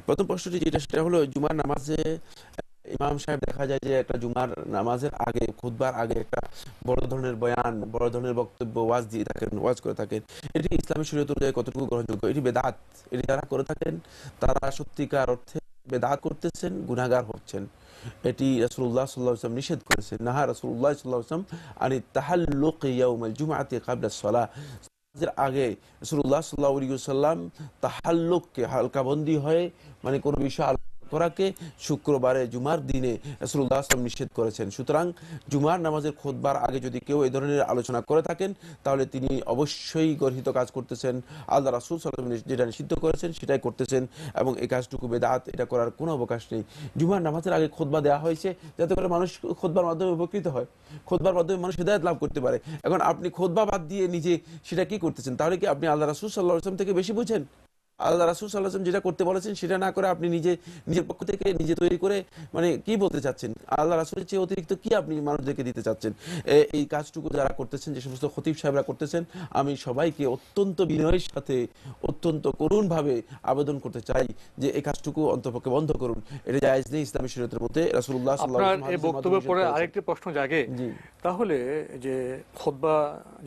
প্রথম প্রশ্নটি যেটা সেটা হলো জুমার নামাজে ইমাম সাহেব দেখা যায় যে একটা জুমার নামাজের আগে খুতবার আগে একটা বড় ধরনের বয়ান, বড় ধরনের বক্তব্য, ওয়াজ দিয়ে থাকেন, ওয়াজ করে থাকেন। এটি ইসলামী শরীয়ত অনুযায়ী কতটুকু গ্রহণযোগ্য? এটি বেদাত। এটি যারা করে থাকেন তারা সত্যিকার অর্থে বেদাত করতেছেন, গুনাহগার হচ্ছেন। এটি রাসূলুল্লাহ সাল্লাল্লাহু আলাইহি ওয়াসাল্লাম নিষেধ করেছেন। নাহা রাসূলুল্লাহ সাল্লাল্লাহু আলাইহি ওয়াসাল্লাম আনি তাহাল্লুক ইয়াউমাল জুমআতি ক্বাবলা সালাহ। নামাজের আগে রাসূলুল্লাহ সাল্লাল্লাহু আলাইহি ওয়াসাল্লাম তাহাল্লুককে হালকাবন্দি হয়ে, মানে কোনো বিষয় আলোচনা করাকে শুক্রবারে জুমার দিনে রাসূলুল্লাহ সাল্লাল্লাহু আলাইহি ওয়াসাল্লাম নিষেধ করেছেন। সুতরাং জুমার নামাজের খুতবার আগে যদি কেউ এই ধরনের আলোচনা করে থাকেন তাহলে তিনি অবশ্যই গর্হিত কাজ করতেছেন। আল্লাহ রাসূল সাল্লাল্লাহু আলাইহি ওয়াসাল্লাম যেটা নিষিদ্ধ করেছেন সেটাই করতেছেন, এবং এই কাজটুকু বেদাত। এটা করার কোনো অবকাশ নেই। জুমার নামাজের আগে খুতবা দেওয়া হয়েছে যাতে করে মানুষ খুতবার মাধ্যমে উপকৃত হয়, খুতবার মাধ্যমে মানুষ হিদায়াত লাভ করতে পারে। এখন আপনি খুতবা বাদ দিয়ে নিজে সেটা কি করতেছেন? তাহলে কি আপনি আল্লাহ রাসূল সাল্লাল্লাহু আলাইহি ওয়াসাল্লাম থেকে বেশি বুঝেন? আল্লাহ রাসূল সাল্লাল্লাহু আলাইহি ওয়াসাল্লাম যেটা করতে বলেছেন সেটা না করে আপনি নিজে নিজের পক্ষ থেকে নিজে তৈরি করে, মানে কি বলতে চাচ্ছেন? আল্লাহ রাসূলের চেয়ে অতিরিক্ত কি আপনি মানুষদেরকে দিতে চাচ্ছেন? এই কাজটুকু যারা করতেছেন, যে সমস্ত খতিব সাহেবরা করতেছেন, আমি সবাইকে অত্যন্ত বিনয়ের সাথে, অত্যন্ত করুণভাবে আবেদন করতে চাই যে এই কাজটুকু অন্তপক্ষে বন্ধ করুন। এটা জায়েজ নেই ইসলামী শরীয়তের মধ্যে। রাসূলুল্লাহ সাল্লাল্লাহু আপনার আলাইহি এই ওয়াসাল্লাম বক্তব্য পরে আরেকটি প্রশ্ন জাগে, জি তাহলে যে খুতবা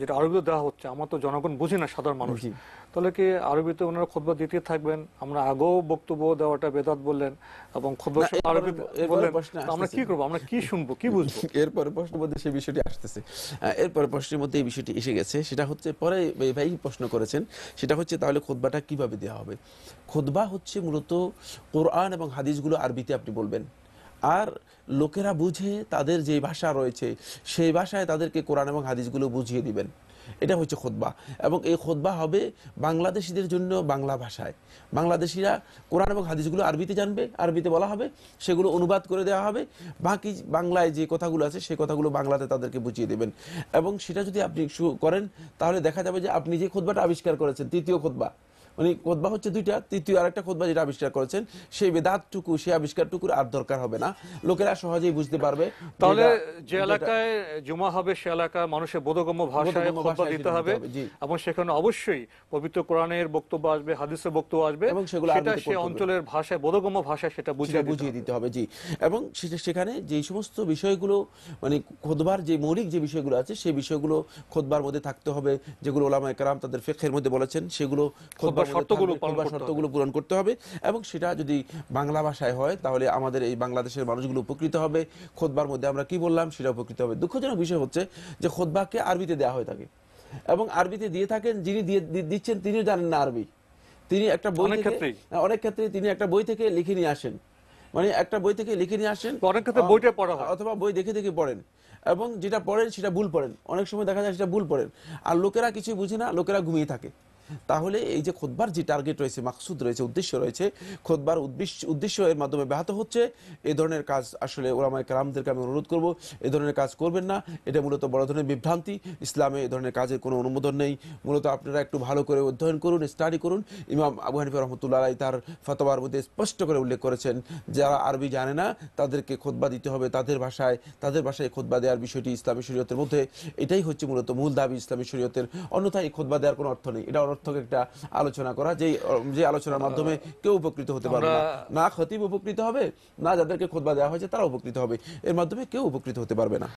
যেটা আরবিতে দেওয়া হচ্ছে, আমরা তো জনগণ বুঝি না, সাধারণ মানুষ, জি তাহলে কি আরবিতে ওনারা খুতবা দিতে থাকবেন? আমরা আগেও বক্তব্য দেওয়াটা বেদাত বললেন এবং খুতবা না, আরবি এরপরে বললেন, প্রশ্ন তো আমরা আসতেছে। কি করবো? আমরা কি শুনবো, কি বুঝবো? এরপরে প্রশ্নের মধ্যে সেই বিষয়টি আসতেছে। এরপরে প্রশ্নের মধ্যে এই বিষয়টি এসে গেছে। সেটা হচ্ছে পরে এই ভাই প্রশ্ন করেছেন, সেটা হচ্ছে তাহলে খুতবাটা কিভাবে দেওয়া হবে? খুতবা হচ্ছে মূলত কোরআন এবং হাদিসগুলো আরবিতে আপনি বলবেন, আর লোকেরা বুঝে তাদের যে ভাষা রয়েছে সেই ভাষায় তাদেরকে কোরআন এবং হাদিসগুলো বুঝিয়ে দিবেন। এটা হচ্ছে খুতবা। এবং এই খুতবা হবে বাংলাদেশিদের জন্য বাংলা ভাষায়। বাংলাদেশিরা কোরআন এবং হাদিসগুলো আরবিতে জানবে, আরবিতে বলা হবে, সেগুলো অনুবাদ করে দেওয়া হবে। বাকি বাংলায় যে কথাগুলো আছে সেই কথাগুলো বাংলাতে তাদেরকে বুঝিয়ে দেবেন। এবং সেটা যদি আপনি করেন তাহলে দেখা যাবে যে আপনি যে খুতবাটা আবিষ্কার করেছেন, তৃতীয় খুতবা, মানে খুতবা হচ্ছে দুইটা, তৃতীয় আরেকটা খুতবা যেটা আবিষ্কার করেছেন, সেই বেদাতটুকু, সেই আবিষ্কারটুকুর আর দরকার হবে না। লোকেরা সহজেই বুঝতে পারবে তাহলে যে যেটা এলাকায় জুমা হবে সে এলাকায় মানুষের বোধগম্য ভাষায় বোধগম্য খুতবা ভাষায় দিতে সেটা হবে, জি, এবং সেখানে অবশ্যই পবিত্র কোরআনের বক্তব্য আসবে, হাদিসের বক্তব্য আসবে, এবং সেগুলো সেটা আরবিতে সে পড়তে হবে, অঞ্চলের ভাষায়, বোধগম্য ভাষায় সেটা সেটা বুঝিয়ে দিতে বুঝিয়ে হবে। দিতে হবে। জি, এবং সেখানে যে সমস্ত বিষয়গুলো, মানে খুতবার যে মৌলিক যে বিষয়গুলো আছে সেই বিষয়গুলো খুতবার মধ্যে থাকতে হবে, যেগুলো ওলামায়ে কেরাম তাদের ফিকহের মধ্যে বলেছেন সেগুলো খুতবার খুতবার মধ্যে শর্তগুলো থাকবে, পালন খুতবার করতে হবে। শর্তগুলো পূরণ করতে হবে। এবং সেটা যদি বাংলা ভাষায় হয় তাহলে আমাদের এই বাংলাদেশের মানুষগুলো উপকৃত হবে। খুতবার মধ্যে আমরা কি বললাম সেটা উপকৃত হবে। দুঃখজনক বিষয় হচ্ছে যে খুতবাকে আরবিতে দেওয়া হয়ে থাকে, এবং আরবিতে দিয়ে থাকেন, যিনি দিচ্ছেন তিনিও জানেন না আরবি। তিনি একটা বই অনেক থেকে, ক্ষেত্রেই, অনেক ক্ষেত্রে তিনি একটা বই থেকে লিখে নিয়ে আসেন, মানে একটা বই থেকে লিখে নিয়ে আসেন, অনেক ক্ষেত্রে বইটা পড়া হয়। অথবা বই দেখে দেখে পড়েন, এবং যেটা পড়েন সেটা ভুল পড়েন, অনেক সময় দেখা যায় সেটা ভুল পড়েন, আর লোকেরা কিছুই বুঝে না, লোকেরা ঘুমিয়ে থাকে। তাহলে এই যে খুতবার যে টার্গেট রয়েছে, মাকসুদ রয়েছে, উদ্দেশ্য রয়েছে, খুতবার উদ্দেশ্য এর মাধ্যমে ব্যাহত হচ্ছে। এই ধরনের কাজ আসলে ওলামায়ে কেরামদেরকে আমি অনুরোধ করব, এই ধরনের কাজ করবেন না। এটা মূলত বড় ধরনের বিভ্রান্তি। ইসলামে এই ধরনের কাজের কোনো অনুমোদন নেই। মূলত আপনারা একটু ভালো করে অধ্যয়ন করুন, স্টাডি করুন। ইমাম আবু হানিফা রহমতুল্লাহ আলাইহি তার ফতোয়ার মধ্যে স্পষ্ট করে উল্লেখ করেছেন, যারা আরবি জানে না তাদেরকে খুতবা দিতে হবে তাদের ভাষায় খুতবা দেওয়ার বিষয়টি ইসলামী শরীয়তের মধ্যে। এটাই হচ্ছে মূলত মূল দাবি ইসলামী শরীয়তের। অন্যথায় এই খুতবা দেওয়ার কোনো অর্থ নেই। এটা অনর্থক একটা আলোচনা করা, যে আলোচনার মাধ্যমে কেউ উপকৃত হতে পারবে আমরা না। না খতিব উপকৃত হবে, না যাদেরকে খুতবা দেওয়া হয়েছে তারা উপকৃত হবে। এর মাধ্যমে কেউ উপকৃত হতে পারবে না।